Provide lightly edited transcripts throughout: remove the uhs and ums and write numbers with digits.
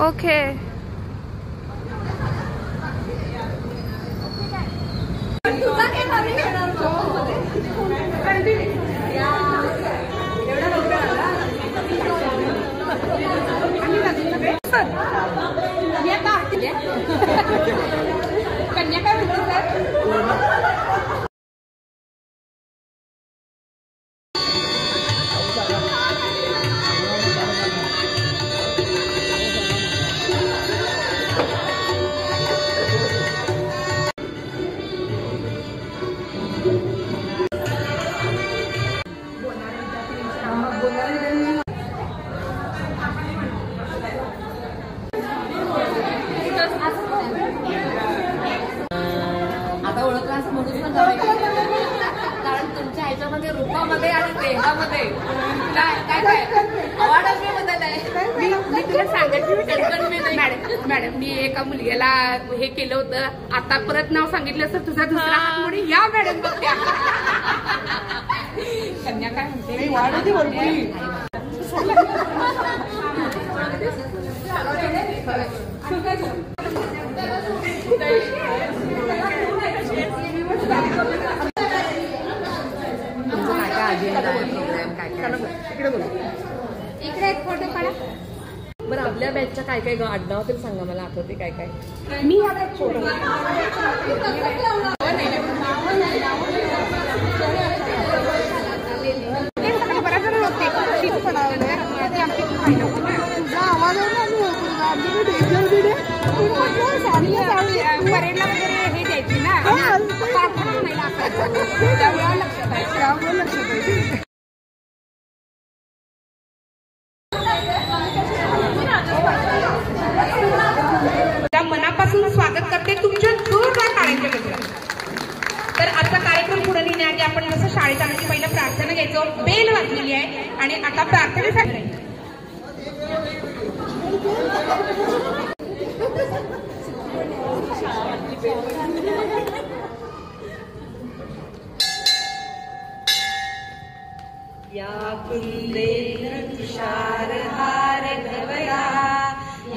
Okay. कन्या काय म्हणते सर? आता ओळखला असं म्हणून ना कारण तुमच्या ह्याच्यामध्ये रूपामध्ये आणि देहामध्ये काय काय काय अवॉर्डच मी बदल आहे. मी तुला सांगितलं मॅडम मी एका मुलग्याला हे केलं होतं. आता परत नाव सांगितलं तर तुझा दुसरा हात म्हणून या मॅडम बघत्या. कन्या काय म्हणते? इकडे एक फोटो काढा बरं. आपल्या बॅचच्या काय काय आडनाव तरी सांगा मला, आठवते काय काय. मी आता फोटो बऱ्याच जण होते परेडला वगैरे हे द्यायची ना मनापासून स्वागत करते तुमच्या जोरदार टाळ्यांच्या गजरात. तर आजचा कार्यक्रम पुढे नेण्याआधी आपण जसं शाळेत आल्याची पहिलं प्रार्थना घ्यायचो. बेल वाजलेली आहे आणि आता प्रार्थनेसाठी या कुंदेन्द्र तुषार हार गवया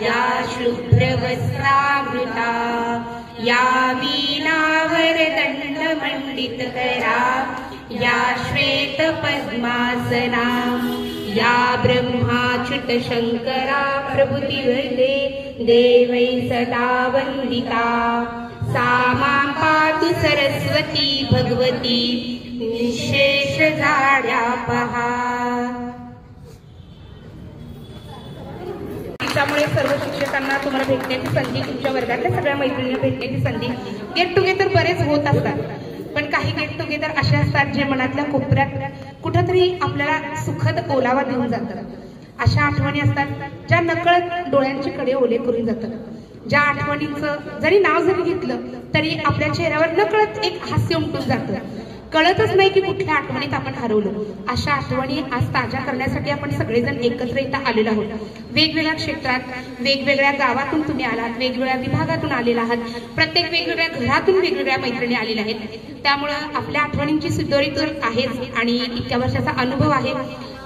या शुभ्रवस्त्रामृता या वीणावर दंड मंडित करा या श्वेत पद्मासना या ब्रह्माच्युत शंकरा प्रभुती वरदे देवै सदा वंदिता सा मां पातु सरस्वती भगवती निशेष झाड्या पहा. त्यामुळे सर्व शिक्षकांना तुम्हाला भेटण्याची संधी, तुमच्या वर्गातल्या सगळ्या मैत्रिणींना भेटण्याची संधी. गेट टुगेदर बरेच होत असतात पण काही गेट टुगेदर असे असतात जे मनातल्या कोपऱ्यात कुठंतरी आपल्याला सुखद ओलावा देऊन जातात. अशा आठवणी असतात ज्या नकळत डोळ्यांचे कडे ओले करून जातात. ज्या आठवणींचं जरी नाव जरी घेतलं तरी आपल्या चेहऱ्यावर नकळत एक हास्य उमटून जातं. कळतच नाही की कुठल्या आठवणीत आपण हरवलो. अशा आठवणी आज ताज्या करण्यासाठी आपण सगळेजण एकत्र इथं आलेलो आहोत. वेगवेगळ्या क्षेत्रात वेगवेगळ्या गावातून तुम्ही आलात, वेगवेगळ्या विभागातून आलेला आहात, प्रत्येक वेगवेगळ्या घरातून वेगवेगळ्या मैत्रिणी आलेल्या आहेत. त्यामुळं आपल्या आठवणींची सिद्धोरी तर आहेच आणि इतक्या वर्षाचा अनुभव आहे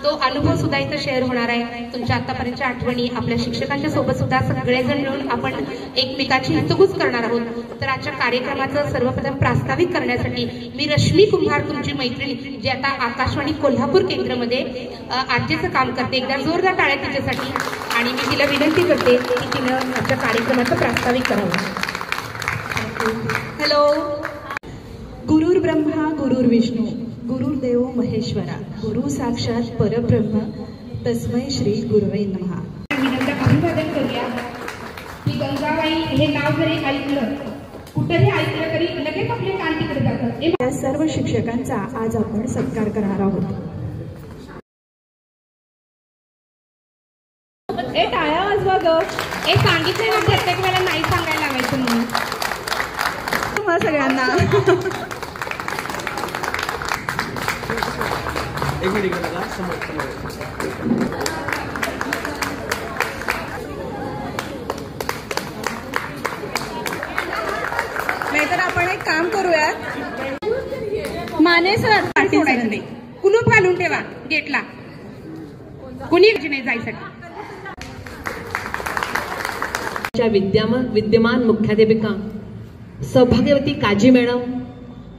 तो अनुभव सुद्धा इथं शेअर होणार आहे. तुमच्या आतापर्यंतच्या आठवणी आपल्या शिक्षकांच्या सोबत सुद्धा सगळेजण मिळून आपण एकमेकाची हितगुज करणार आहोत. तर आजच्या कार्यक्रमाचं सर्वप्रथम प्रास्ताविक करण्यासाठी मी रश्मी कुंभार तुमची मैत्रिणी जी आता आकाशवाणी कोल्हापूर केंद्रामध्ये आरजेचं काम करते, एकदा जोरदार टाळ्या तिच्यासाठी. आणि मी तिला विनंती करते की तिनं आजच्या कार्यक्रमाचं प्रास्ताविक करावं. हॅलो. गुरुर् ब्रह्मा गुरुर्विष्णू गुरुर्देव महेश्वरा गुरु साक्षात परब्रह्म तस्मै श्री गुरुवे नमः. अभिवादन करूया की गंगाबाई हे नाव जरी ऐकलं कुठेही ऐकलं तरी लगेच आपले कान तिकडे जातात. या सर्व शिक्षकांचा आज आपण सत्कार करणार आहोत. ए टाळ्या वाजवा ग. ए सांगितलंय ना प्रत्येक वेळेला नाही सांगायला लावायचं म्हणून तुम्हा सगळ्यांना. नाहीतर आपण एक काम करूयात. माने सर सोडायचं नाही, कुलूप घालून ठेवा गेटला, कुणी नाही जायसाठी. विद्यमान मुख्याध्यापिका सौभाग्यवती काजी मॅडम,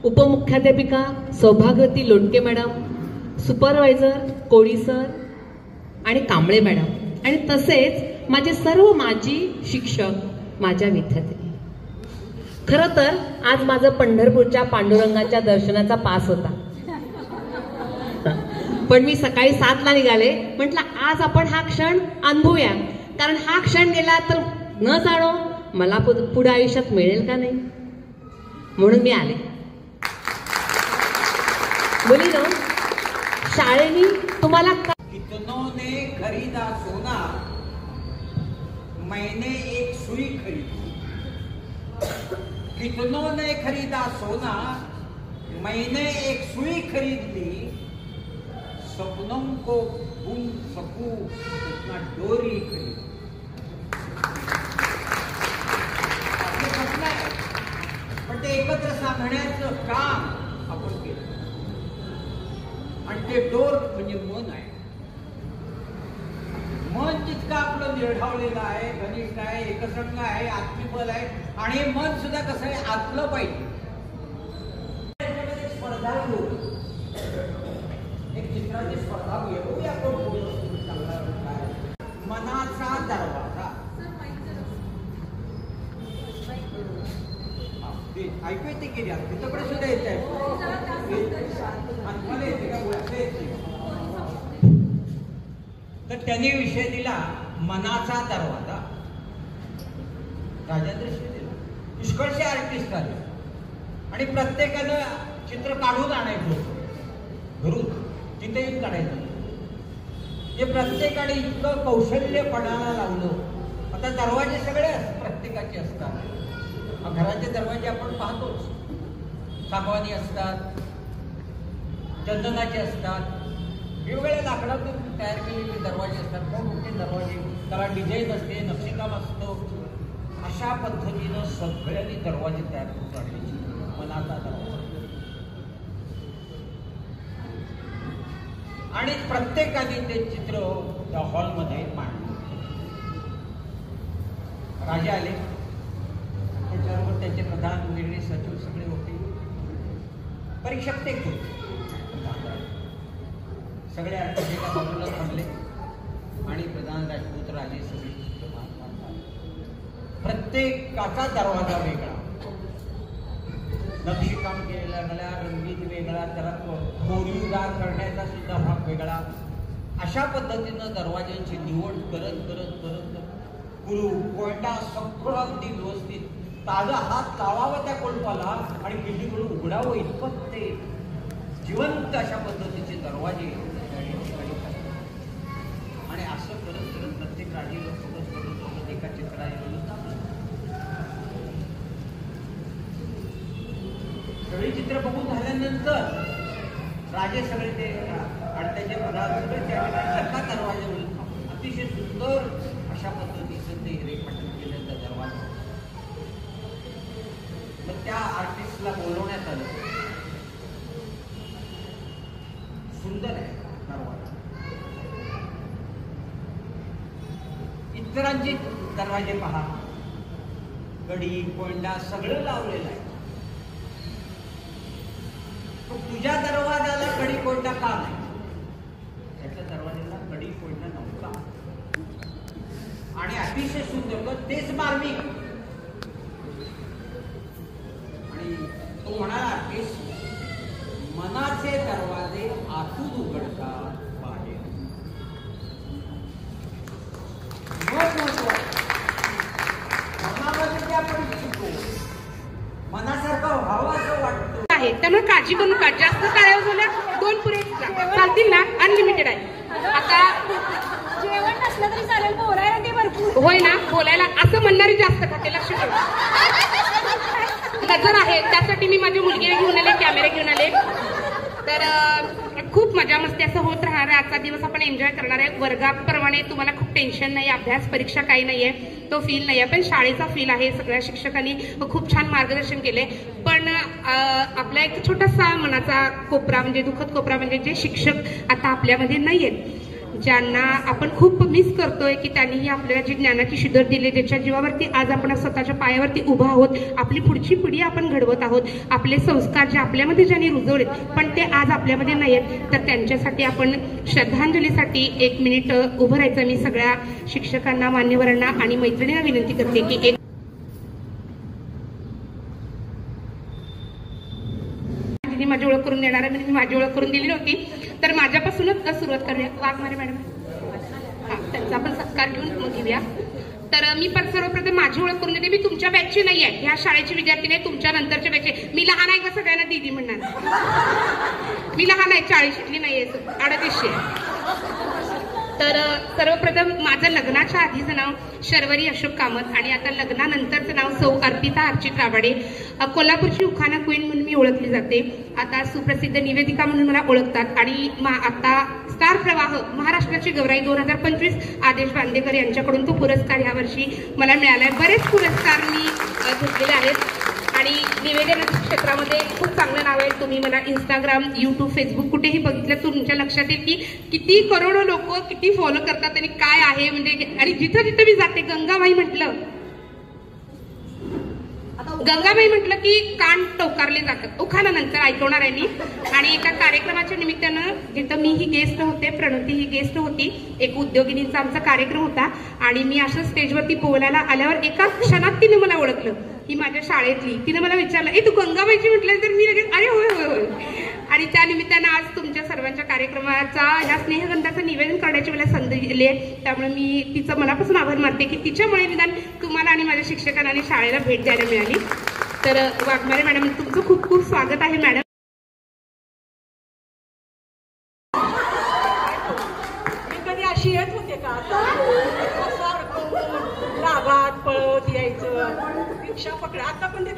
उपमुख्याध्यापिका सौभाग्यवती लोटके मॅडम, सुपरवायझर कोळी सर आणि कांबळे मॅडम आणि तसेच माझे सर्व माजी शिक्षक, माझ्या विद्यार्थी. खरं तर आज माझं पंढरपूरच्या पांडुरंगाच्या दर्शनाचा पास होता, पण मी सकाळी 7ला निघाले. म्हटलं आज आपण हा क्षण अनुभवूया, कारण हा क्षण गेला तर न जाणो मला पुढे आयुष्यात मिळेल का नाही, म्हणून मी आले. मुलीनो, शाळेने तुम्हाला कितनों ने खरीदा सोना, मैंने एक सुई खरीदी. कितनों ने खरीदा सोना, मैंने एक सुई खरीद ली. सपनों को बुन सकूं उतना डोरी खरीद. आपले स्वप्न आहे, पण ते एकत्र सांगण्याचं काम आपण केलं आणि ते डोर म्हणजे मन आहे. मन जितकं आपलं निर्ढावलेलं आहे, घनिष्ठ आहे, एकसंग आहे, आत्मबल आहे आणि हे मन सुद्धा कसं आहे, आतलं पाहिजे. स्पर्धा घेऊ, एक चित्राची स्पर्धा घेऊया. मनाचा दरवाजा ऐकू येते की तिथं सुद्धा येत आहे. तर त्यांनी विषय दिला मनाचा दरवाजा. राजेंद्र दिला. पुष्कळचे आर्टिस्ट आले आणि प्रत्येकानं चित्र काढून आणायचं होतं घरून, तिथे येऊन काढायचं. हे प्रत्येकाने इतकं कौशल्य पणाला लावलं. आता दरवाजे सगळे प्रत्येकाचे असतात. घराचे दरवाजे आपण पाहतोच, सागवानी असतात, चंदनाचे असतात, वेगवेगळ्या लाकडातून तयार केलेले दरवाजे असतात. मोठे दरवाजे, त्याला डिझाईन असते, नक्षीकाम असतो. अशा पद्धतीनं सगळ्यांनी दरवाजे तयार करून काढले. मनाचा दरवाजा. आणि प्रत्येकाने ते चित्र त्या हॉलमध्ये मांडलं. राजे आले, त्याच्याबरोबर त्याचे प्रधान निर्णय सचिव सगळे होते. परीक्षक ते होते. सगळे अर्थात एका बाजूला थांबले आणि प्रधान राजपूत राजे सगळे प्रत्येकाचा दरवाजा वेगळा, नक्षीकाम केलेला रंगीत वेगळा, त्याला कोरीवदार करण्याचा सुद्धा भाग वेगळा. अशा पद्धतीनं दरवाज्यांची निवड करत करत करत कुलू कोयटा सगळं अगदी व्यवस्थित ताजा हात लावावं त्या कोलपाला आणि खिडकीकडून उघडावं इतपत ते जिवंत अशा पद्धतीचे दरवाजे. आणि असं करत करत प्रत्येक राजीला फोकस करून एका चित्राने सगळी चित्र बघून झाल्यानंतर राजे सगळे ते अडत्याचे पदार्थ सगळे त्या ठिकाणी दरवाज्यावरून अतिशय सुंदर अशा पद्धतीचं ते रेखाटन केलं त्या दरवाजा. मग त्या आर्टिस्टला बोलवण्यात आलं. सुंदर आहे दरवाजा. इतरांचे दरवाजे पहा, गडी कोंडा सगळं लावलेलं आहे. तुझ्या दरवाजाला कडी कोंडा का नाही? त्याच्या दरवाजाला कडी कोंडा नव्हता आणि अतिशय सुंदर तेच मार्मिक. आणि तो म्हणाला की मनाचे दरवाजे आतून उघडतात, बाहेर. मनामध्ये आपण शिकतो, मनासारखं व्हावं असं वाटतं आहे. त्यामुळे काळजी करू नका. जास्त टाळ्या झाल्या 2 पुरे चालतील ना, अनलिमिटेड आहे. आता जेवण नसलं तरी चालेल, बोलायला ते भरपूर होय ना, बोलायला असं म्हणणारी जास्त खाते. लक्ष ठेवा, नजर आहे. त्यासाठी मी माझी मुलगी घेऊन आले, कॅमेरा घेऊन आले. तर खूप मजा मस्ती असं होत राहणार आहे. आजचा दिवस आपण एन्जॉय करणार आहे. वर्गाप्रमाणे तुम्हाला खूप टेन्शन नाही, अभ्यास परीक्षा काही नाहीये, तो फील नाहीये, पण शाळेचा फील आहे. सगळ्या शिक्षकांनी खूप छान मार्गदर्शन केले. पण आपला एक छोटासा मनाचा कोपरा म्हणजे दुःखद कोपरा म्हणजे जे शिक्षक आता आपल्यामध्ये नाहीयेत. ज्यांना आपण खूप मिस करतोय की त्यांनीही आपल्याला जी ज्ञानाची शिदर दिली, त्याच्या जीवावरती आज आपण स्वतःच्या पायावरती उभा आहोत, आपली पुढची पिढी आपण घडवत आहोत, आपले संस्कार जे आपल्यामध्ये ज्यांनी रुजवलेत पण ते आज आपल्यामध्ये नाही आहेत, तर त्यांच्यासाठी आपण श्रद्धांजलीसाठी 1 मिनिट उभं राहायचं. मी सगळ्या शिक्षकांना, मान्यवरांना आणि मैत्रिणींना विनंती करते की एक माझी ओळख करून देणार आहे. मी माझी ओळख करून दिली नव्हती, तर माझ्यापासूनच सुरुवात करूया. वाघमारे मॅडम, त्यांचा आपण सत्कार घेऊन मग घेऊया. तर मी सर्वप्रथम माझी ओळख करून देते. मी तुमच्या बॅचची नाही आहे, ह्या शाळेची विद्यार्थी नाही, तुमच्या नंतरच्या बॅचची. मी लहान आहे का सगळ्यांना दीदी म्हणणार? मी लहान आहे, 40शीतली नाहीये, 38शी आहे. तर सर्वप्रथम माझं लग्नाच्या आधीचं नाव शर्वरी अशोक कामत आणि आता लग्नानंतरचं नाव सौ अर्पिता अर्चित राबाडे. कोल्हापूरची उखाणा क्वीन म्हणून मी ओळखली जाते. आता सुप्रसिद्ध निवेदिका म्हणून मला ओळखतात आणि आता स्टार प्रवाह महाराष्ट्राची गौराई 2025 आदेश बांदेकर यांच्याकडून तो पुरस्कार यावर्षी मला मिळालाय. बरेच पुरस्कार मी घेतलेले आहेत आणि निवेदन क्षेत्रामध्ये खूप चांगलं नाव आहे. तुम्ही मला इंस्टाग्राम, यूट्यूब, फेसबुक कुठेही बघितलं तुमच्या लक्षात येईल की किती करोडो लोक किती फॉलो करतात आणि काय आहे म्हणजे. आणि जिथं जिथं मी जाते, गंगाबाई म्हटलं की कान टोकारले जातात. उखाणानंतर ऐकवणार आहे मी. आणि एका कार्यक्रमाच्या निमित्तानं जिथं मी ही गेस्ट होते, प्रणती ही गेस्ट होती, एक उद्योगिनीचा आमचा कार्यक्रम होता आणि मी असं स्टेजवरती बोलायला आल्यावर एका क्षणात तिने मला ओळखलं, ही माझ्या शाळेतली. तिने मला विचारलं, तू गंगाबाईची म्हटलं, तर मी लगेच अरे होय होय होय. आणि त्या निमित्तानं आज तुमच्या सर्वांच्या कार्यक्रमाचा ह्या स्नेहगंधाचं निवेदन करण्याची मला संधी दिली आहे. त्यामुळे मी तिचं मनापासून आभार मानते की तिच्यामुळे निदान तुम्हाला आणि माझ्या शिक्षकांना आणि शाळेला भेट द्यायला मिळाली. तर वाघमारे मॅडम, तुमचं खूप खूप स्वागत आहे मॅडम. मी कधी अशी येत होते का? रागात पळत यायचं, रिक्षा पकड. आता पण ते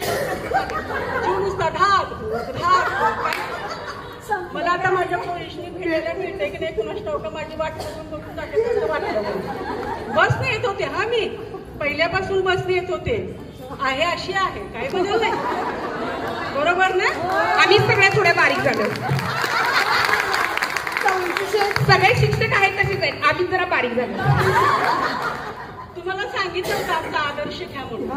जीव नुसता धाक धाक. मला आता माझ्या पोलिसनी भेटायला मिळते की नाही कुणाच ठाऊक, माझी वाट बघून टाकायचं वाटलं. बसने येत होते, हा मी पहिल्यापासून बसने येत होते. आहे अशी आहे, काही बदल नाही. बरोबर ना? आम्ही सगळ्या थोड्या बारीक झालो. सगळे शिक्षक आहेत तसेच आहेत, आम्ही जरा बारीक झालो. तुम्हाला सांगितलं होतं आमचा आदर्श घ्या म्हणून.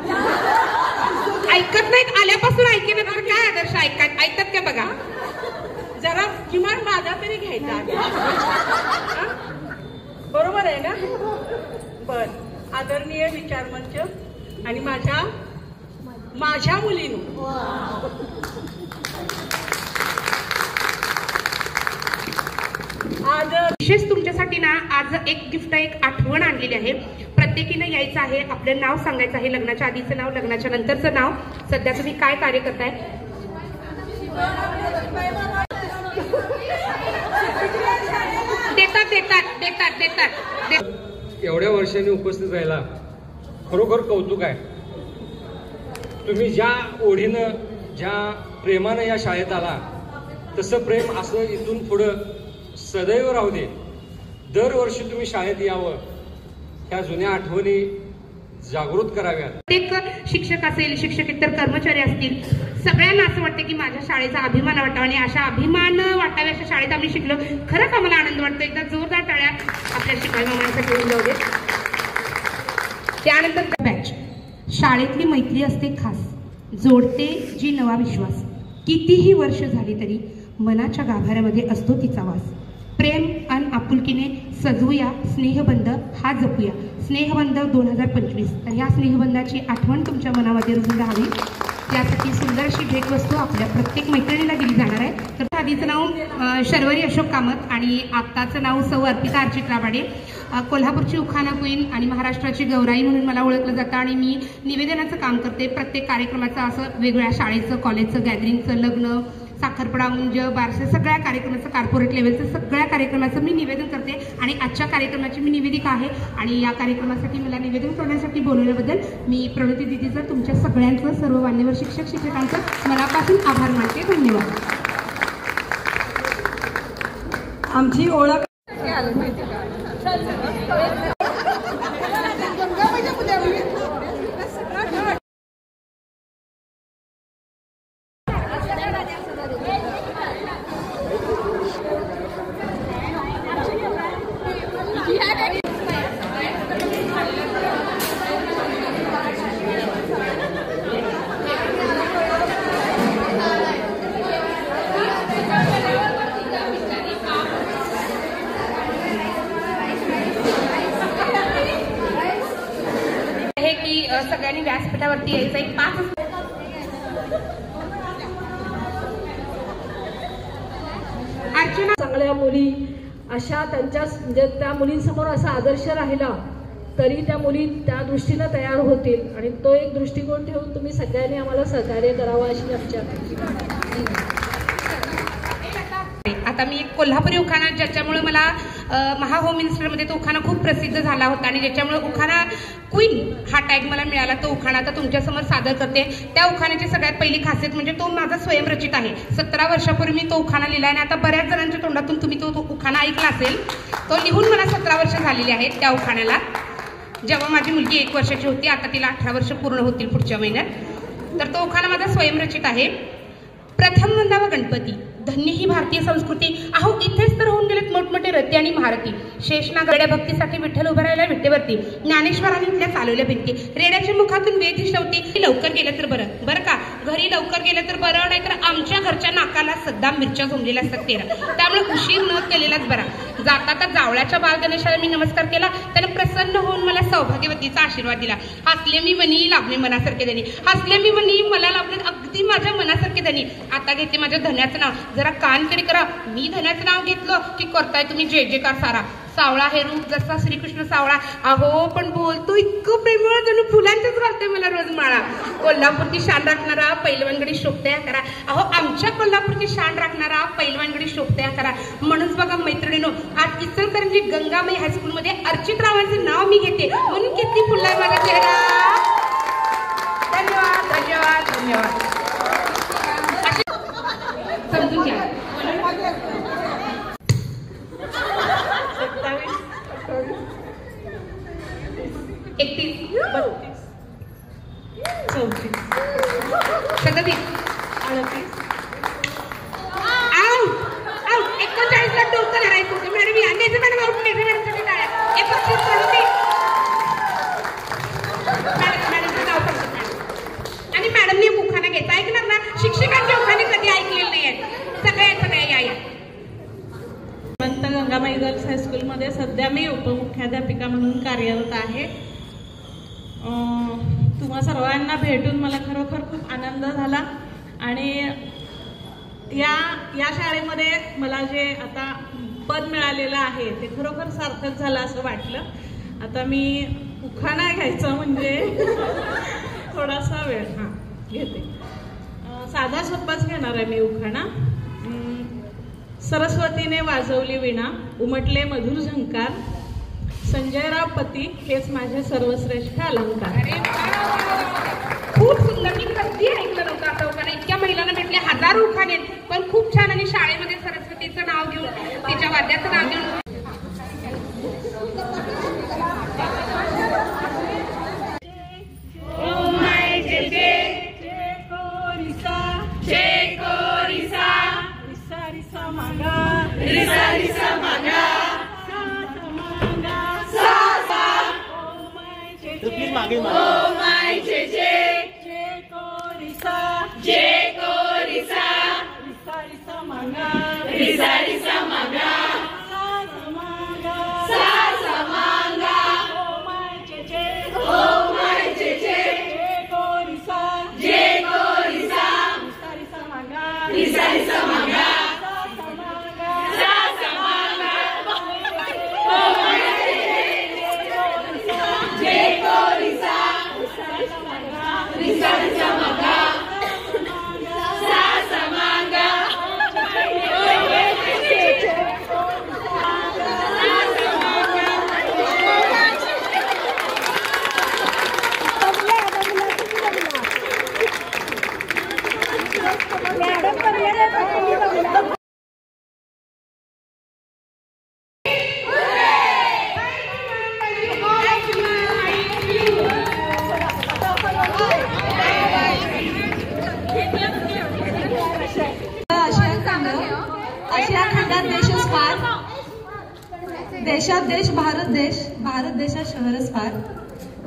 ऐकत नाहीत, आल्यापासून ऐकेन तर काय आदर्श ऐकतात का बघा. जरा किमान माझा तरी घ्यायचा आदर्श. बरोबर आहे ना? बर. आदरणीय विचारमंच आणि माझ्या मुलीनं आज विशेष तुमच्यासाठी ना आज एक गिफ्ट, एक आठवण आणलेली आहे. प्रत्येकीनं यायचं आहे, आपलं नाव सांगायचं आहे, लग्नाच्या आधीचं नाव, लग्नाच्या नंतरचं नाव, सध्या तुम्ही काय कार्य करताय. देतात देतात देतात देतात. एवढ्या वर्षांनी उपस्थित राहिला, खरोखर कौतुक आहे. तुम्ही ज्या ओढीनं, ज्या प्रेमानं या शाळेत आला, तसं प्रेम असं इथून पुढं सदैव राहू दे. दरवर्षी तुम्ही शाळेत यावं, ह्या जुन्या आठवणी जागृत कराव्यात. प्रत्येक शिक्षक असेल, शिक्षकेतर कर्मचारी असतील, सगळ्यांना असं वाटतं की माझ्या शाळेचा अभिमान वाटावा आणि अशा अभिमान वाटाव्या अशा शाळेत आम्ही शिकलो. खरंच आम्हाला आनंद वाटतो. एकदा जोरदार टाळ्या आपल्या शिपाई मामांसाठी होऊन जाऊ दे. त्यानंतर बॅच. शाळेतली मैत्री असते खास, जोडते जी नवा विश्वास. कितीही वर्ष झाली तरी मनाच्या गाभाऱ्यामध्ये असतो तिचा वास. प्रेम अन आपुलकीने सजवूया स्नेहबंध हा जपूया. स्नेहबंध 2025. तर या स्नेहबंधाची आठवण तुमच्या मनामध्ये रुजून राहावी, त्यासाठी सुंदर अशी भेटवस्तू आपल्या प्रत्येक मैत्रिणीला दिली जाणार आहे. तर आधीचं नाव शर्वरी अशोक कामत आणि आत्ताचं नाव सौ अर्पिता अर्चित राबाडे. कोल्हापूरची उखाणा क्वीन आणि महाराष्ट्राची गौराई म्हणून मला ओळखलं जातं आणि मी निवेदनाचं काम करते. प्रत्येक कार्यक्रमाचं असं वेगवेगळ्या शाळेचं, कॉलेजचं, गॅदरिंगचं, लग्न, साखरपुडा, मुंज, बारसे, सगळ्या कार्यक्रमाचं, कॉर्पोरेट लेवलचं सगळ्या कार्यक्रमाचं मी निवेदन करते आणि आजच्या कार्यक्रमाची मी निवेदिका आहे. आणि या कार्यक्रमासाठी मला निवेदन करण्यासाठी बोलवल्याबद्दल मी प्रणती दिदीचं, तुमच्या सगळ्यांचं, सर्व मान्यवर शिक्षकांचं मनापासून आभार मानते. धन्यवाद. आमची ओळख मंचावरती यायचं एक 5 अर्चना. चांगल्या मुली अशा त्यांच्या म्हणजे त्या मुलींसमोर असा आदर्श राहिला तरी त्या मुली त्या दृष्टीनं तयार होतील आणि तो एक दृष्टिकोन ठेवून तुम्ही सगळ्यांनी आम्हाला सहकार्य करावं अशी आमची अपेक्षा. आता मी एक कोल्हापुरी उखाणा ज्याच्यामुळे मला महा होम मिनिस्टरमध्ये तो उखाणा खूप प्रसिद्ध झाला होता आणि ज्याच्यामुळे उखाणा क्वीन हा टॅग मला मिळाला, तो उखाणा आता तुमच्यासमोर सादर करते. त्या उखाण्याची सगळ्यात पहिली खासियत म्हणजे तो माझा स्वयंरचित आहे. 17 वर्षापूर्वी मी तो उखाणा लिहिला आणि आता बऱ्याच जणांच्या तोंडातून तुम्ही तो उखाणा ऐकला असेल. तो लिहून मला 17 वर्ष झालेली आहेत त्या उखाण्याला. जेव्हा माझी मुलगी 1 वर्षाची होती, आता तिला 18 वर्ष पूर्ण होतील पुढच्या महिन्यात. तर तो उखाणा माझा स्वयंरचित आहे. प्रथम वंदावा गणपती, धन्य ही भारतीय संस्कृती. अहो इथेच तर होऊन गेलेत मोठमोठे रती आणि महारथी. शेषनाग रेड्या भक्तीसाठी विठ्ठल उभं राहिला विटेवरती. ज्ञानेश्वरांनी इथल्या चालवल्या भिंती. रेड्याच्या मुखातून वेधी शेवटी. लवकर गेलं तर बरं, बरं का, घरी लवकर गेलं तर बरं, नाहीतर आमच्या घरच्या नाकाला सध्या मिरच्या झोंबलेल्या असतात 13. त्यामुळे उशीर न केलेलाच बरा. जाता जावळ्याच्या बाल गणेशाला मी नमस्कार केला. त्यानं प्रसन्न होऊन मला सौभाग्यवतीचा आशीर्वाद दिला. हसले मी मनी लाभले मनासारखे धनी. हसले मी मनी मला लाभले अगदी माझ्या मनासारखे धनी. आता घेते माझ्या धन्याचं नाव, जरा कान तरी करा. मी धन्याचं नाव घेतलं की करताय तुम्ही जय जयकार सारा. सावळा हे रूप जसा श्रीकृष्ण सावळा. अहो पण बोलतो इतकं प्रेमळ जणू फुलांचंच घालते मला रोज माळा. कोल्हापूरची शान राखणारा पैलवानगडी शोभतया करा. अहो आमच्या कोल्हापूरची शान राखणारा पैलवानगडी शोभतया करा. म्हणूनच बघा मैत्रिणीनो, आज इचलकरंजी गंगामाई हायस्कूलमध्ये अर्चित रावांचं नाव मी घेते म्हणून किती फुललाय माझा चेहरा. धन्यवाद धन्यवाद धन्यवाद. समजून घ्या. 31 32 34 37 38 41 ला डोकं धरायचं होतं मॅडम. यायचं मॅडम आउट नाही मॅडम सगळे टाळ्या. 31 37 मॅडमचं नाव सांगतो मॅडम. आणि मॅडमने उखाणा घ्यायचा ऐकणार ना. शिक्षकांचे उखाणे कधी ऐकलेले नाही आहेत. सगळ्या या गंगामाई गर्ल्स हायस्कूलमध्ये सध्या मी उपमुख्याध्यापिका म्हणून कार्यरत आहे. तुम्हा सर्वांना भेटून मला खरोखर खूप आनंद झाला आणि या शाळेमध्ये मला जे आता पद मिळालेलं आहे ते खरोखर सार्थक झालं असं वाटलं. आता मी उखाणा घ्यायचा म्हणजे थोडासा वेळ घेते. साधा सोपाच घेणार आहे मी उखाणा. सरस्वतीने वाजवली विणा, उमटले मधुर झंकार, संजयराव पती हेच माझे सर्वश्रेष्ठ अलंकार. खूप सुंदर. मी कधी ऐकलं नव्हतं आता उखाणा. इतक्या महिलांना भेटले, हजारो उखाणे, पण खूप छान. आणि शाळेमध्ये सरस्वतीचं नाव घेऊन, तिच्या वाद्याचं नाव घेऊन देशात देश भारत देश, भारत देशात शहरच फार,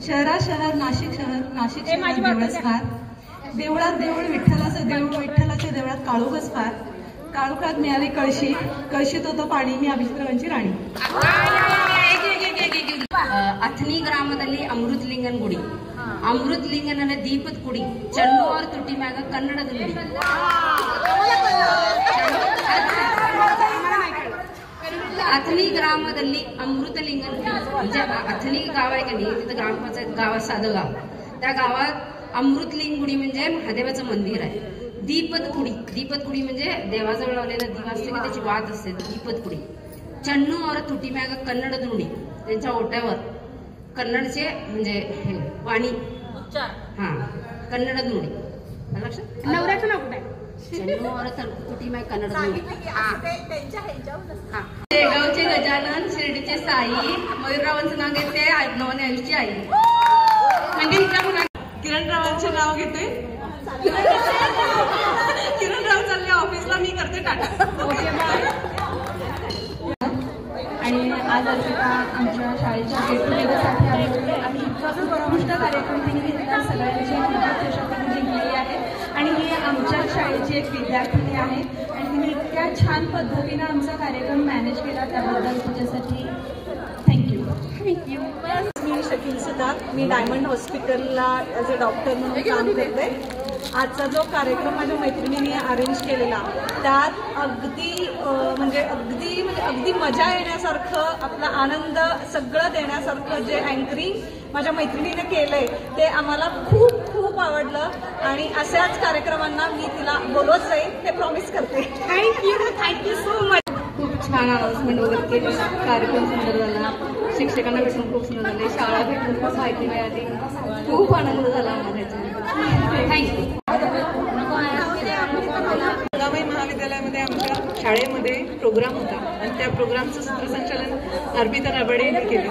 शहरात शहर नाशिक शहर, नाशिक शहर देवळच फार, देवळात देऊळ विठ्ठलाचं देऊळ, विठ्ठलाच्या देवळात काळोखच फार, काळोखात मिळाली कळशी, कळशीत होतं पाणी मी अभिषेकांची राणी. ಅಥಣಿ ಗ್ರಾಮದಲ್ಲಿ ಅಮೃತಲಿಂಗನ್ ಗುಡಿ ಅಮೃತಲಿಂಗ ನನ್ನ ದೀಪದ ಕುಡಿ ಚೆನ್ನೂರ ತುಟಿ ಮ್ಯಾಗ ಕನ್ನಡದ ನುಡಿ. ಅಥಣಿ ग्रामದಲ್ಲಿ अमृतलिंग म्हणजे ಅಥಣಿ गाव आहे का नाही, तिथं ग्रामपंचायत गावात साधं गाव, त्या गावात अमृतलिंग गुडी म्हणजे महादेवाचं मंदिर आहे. दीपतकुडी म्हणजे देवाजवळ लावलेला दिवा असतो की त्याची वात असते दीपतकुडी. चन्नू और तुटी मॅग कन्नड नुडी, त्यांच्या ओट्यावर कन्नडचे म्हणजे वाणी हा कन्नड नुडी. लक्षात नवऱ्याचं नाव कुठे? चन्नू और तुटी मॅग कन्नड नुडी. शेगावचे गजानन, शिर्डीचे साई, मयूररावांचं नाव घेते आडनावाने आयुषची आई. म्हणजे इथल्या मुलांना किरणरावांचे नाव घेते. किरणराव चालले ऑफिसला, मी करते टाटा. आणि आज अर्पिता आमच्या शाळेच्या गेट टुगेदरसाठी आम्ही इतका उत्कृष्ट कार्यक्रम तिने घेतला, सगळ्यांची चषक जिंकलेली आहे आणि ही आमच्या शाळेची एक विद्यार्थिनी आहे आणि तिने इतक्या छान पद्धतीने आमचा कार्यक्रम मॅनेज केला, त्याबद्दल तुझ्यासाठी थँक्यू. मी शकील सुतार, मी डायमंड हॉस्पिटलला ॲज अ डॉक्टर म्हणून काम करते. आजचा जो कार्यक्रम माझ्या मैत्रिणींनी अरेंज केलेला त्यात अगदी मजा येण्यासारखं, आपला आनंद सगळं देण्यासारखं जे अँकरिंग माझ्या मैत्रिणीने केलंय ते आम्हाला खूप खूप आवडलं आणि अशाच कार्यक्रमांना मी तिला बोलवत जाईल हे प्रॉमिस करते. Thank you so much. खूप छान अनाउन्समेंट वगैरे केली, कार्यक्रम सुंदर झाला, शिक्षकांना भेटून खूप सुंदर झाले, शाळा भेटून खूप माहिती मिळाली, खूप आनंद झाला आम्हाला त्याच्यामध्ये. थँक्यू. गंगाबाई महाविद्यालयामध्ये आमच्या शाळेमध्ये प्रोग्राम होता आणि त्या प्रोग्रामचं सूत्रसंचालन अर्पिता राबडे यांनी केलं.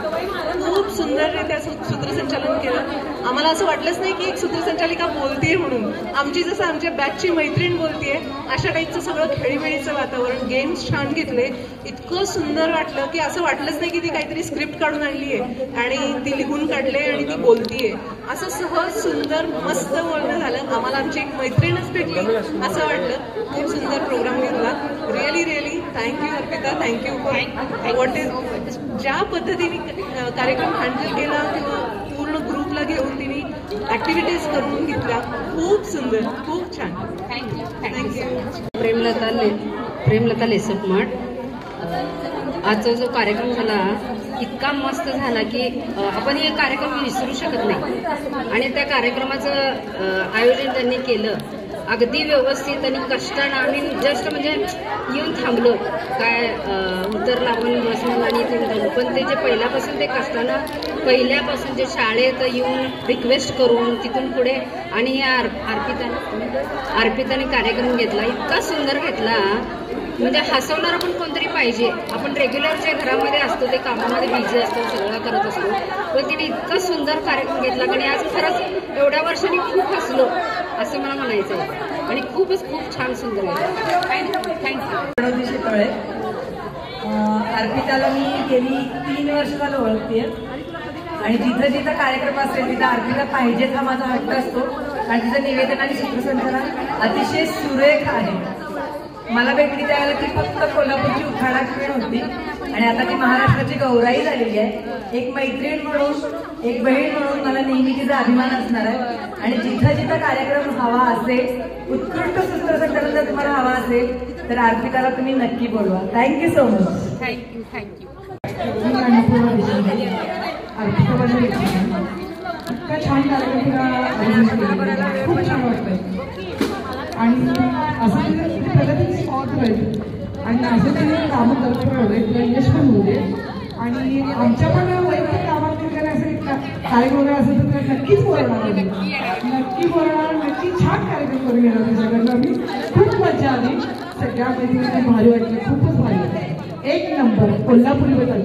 खूप सुंदररित्या सूत्रसंचालन केलं. आम्हाला असं वाटलंच नाही की एक सूत्रसंचालिका बोलतीये म्हणून, आमची जसं आमच्या बॅचची मैत्रीण बोलतीये अशा टाईपचं सगळं खेळीमेळीचं वातावरण, गेम्स छान घेतले, इतकं सुंदर वाटलं की असं वाटलंच नाही की ती काहीतरी स्क्रिप्ट काढून आणली आहे आणि ती लिहून काढले आणि ती बोलतीये. असं सहज सुंदर मस्त बोलणं झालं. आम्हाला आमची एक मैत्रीणच भेटली असं वाटलं. खूप सुंदर प्रोग्राम घेतला. Really thank you Arpita, thank you for what is, ज्या पद्धतीने कार्यक्रम हँडल केला किंवा पूर्ण ग्रुपला घेऊन तिने ऍक्टिव्हिटीज करून घेतल्या. खूप सुंदर, खूप छान. थँक्यू. प्रेमलता लेसपमाट. आजचा जो कार्यक्रम झाला इतका मस्त झाला की आपण हे कार्यक्रम विसरू शकत नाही आणि त्या कार्यक्रमाचं आयोजन त्यांनी केलं अगदी व्यवस्थित आणि कष्टानं. आम्ही जस्ट म्हणजे येऊन थांबलो, काय उतरला आपण बसून आणि इथून थांबलो, पण ते जे पहिल्यापासून ते कष्टानं पहिल्यापासून जे शाळेत येऊन रिक्वेस्ट करून तिथून पुढे आणि या अर्पिताने कार्यक्रम घेतला, इतका सुंदर घेतला म्हणजे हसवणारं पण कोणतरी पाहिजे. आपण रेग्युलर जे घरामध्ये असतो ते कामामध्ये बिझी असतो, सगळं करत असतो, पण तिने इतका सुंदर कार्यक्रम घेतला आणि आज खरंच एवढ्या वर्षांनी खूप हसलो असं मला म्हणायचं आहे आणि खूप छान सुंदर आहे. थँक्यू. शेतळे, अर्पिताला मी गेली 3 वर्ष झालं ओळखते आणि जिथं जिथं कार्यक्रम असेल तिथं अर्पिता पाहिजेच हा माझा हट्ट असतो आणि तिचं निवेदन आणि सूत्रसंचालन अतिशय सुरेख आहे. मला भेटली त्यावेळेला ती फक्त कोल्हापूरची उखाणा खेळ होती आणि आता ती महाराष्ट्राची गौराई झालेली आहे. एक मैत्रीण म्हणून, एक बहीण म्हणून मला नेहमी तिचा अभिमान असणार आहे आणि जिथं जिथं कार्यक्रम हवा असेल, उत्कृष्ट सूत्रसंचालन जर तुम्हाला हवा असेल तर अर्पिताला तुम्ही नक्की बोलवा. Thank you so much. Thank you. Arpita माझ्या इतका छान कार्यक्रम खूप छान वाटतंय आणि असं प्रगती स्पॉट राहील आणि असं तरी कामं करत राहू तुला यश पण होऊ दे आणि आमच्या पण वैयक्तिक कामात वगैरे असं कार्यक्रम वगैरे असेल तर नक्कीच बोलणार, नक्की बोलणार, नक्की छान कार्यक्रम करून घेणार तुझ्याकडनं. मी खूप मजा आली, सगळ्या मैत्रिणी भारी वाटलं, खूपच भारी वाटलं. एक नंबर कोल्हापुरी बद्दल